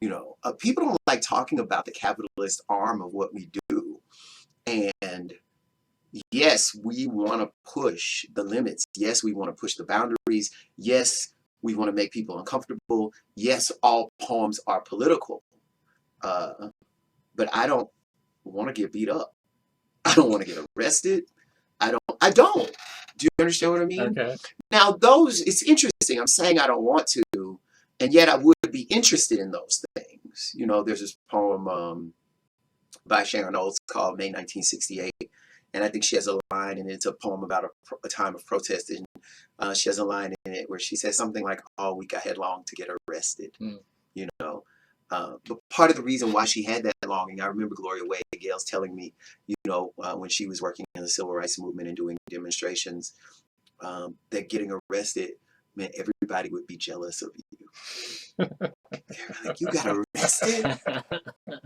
People don't like talking about the capitalist arm of what we do. And yes, we want to push the limits. Yes, we want to push the boundaries. Yes, we want to make people uncomfortable. Yes, all poems are political. But I don't want to get beat up. I don't want to get arrested. I don't. Do you understand what I mean? Okay. Now, it's interesting. I'm saying I don't want to, and yet I would be interested in those things. There's this poem by Sharon Olds called May 1968. And I think she has a line, and it's a poem about a time of protest. And she has a line in it where she says something like, all week I had longed to get arrested. But part of the reason why she had that longing, I remember Gloria Wade Gales telling me, when she was working in the civil rights movement and doing demonstrations, that getting arrested meant everybody would be jealous of you. Like, you got arrested?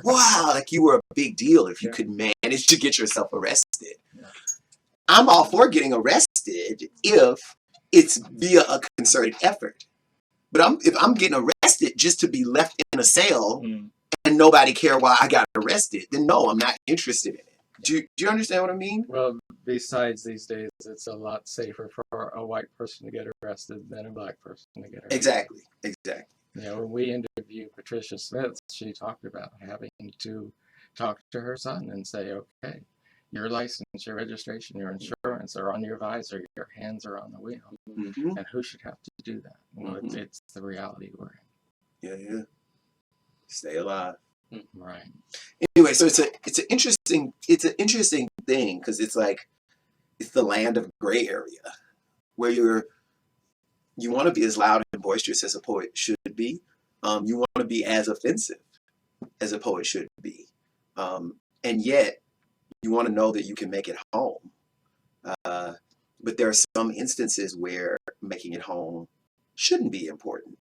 Wow, like you were a big deal if you could manage to get yourself arrested. I'm all for getting arrested if it's via a concerted effort. But if I'm getting arrested just to be left in a cell and nobody care why I got arrested, then no, I'm not interested in it. Do you understand what I mean? Well, besides these days, it's a lot safer for a white person to get arrested than a black person to get arrested. Exactly. When we interviewed Patricia Smith, she talked about having to talk to her son and say, okay, your license, your registration, your insurance are on your visor, your hands are on the wheel. Mm-hmm. And who should have to do that? Well, it's the reality we're in. Yeah. Stay alive. Right. Anyway, so it's an interesting thing, because it's the land of gray area where you want to be as loud and boisterous as a poet should be. You want to be as offensive as a poet should be. And yet you want to know that you can make it home. But there are some instances where making it home shouldn't be important.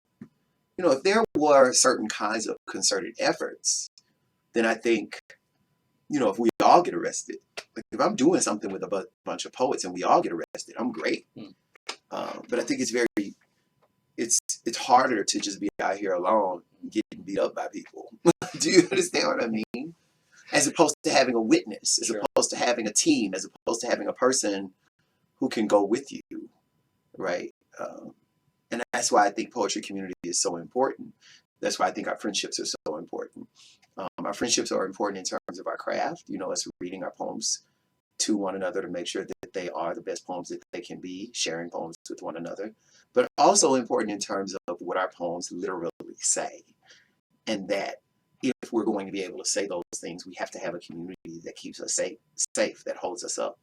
If there were certain kinds of concerted efforts, then I think, if we all get arrested, like if I'm doing something with a bunch of poets and we all get arrested, I'm great. But I think it's harder to just be out here alone getting beat up by people. Do you understand what I mean? As opposed to having a witness, as opposed to having a team, as opposed to having a person who can go with you, right? And that's why I think poetry community is so important. That's why I think our friendships are so important. Our friendships are important in terms of our craft, us reading our poems to one another to make sure that they are the best poems that they can be, sharing poems with one another, but also important in terms of what our poems literally say. And that if we're going to be able to say those things, we have to have a community that keeps us safe, that holds us up.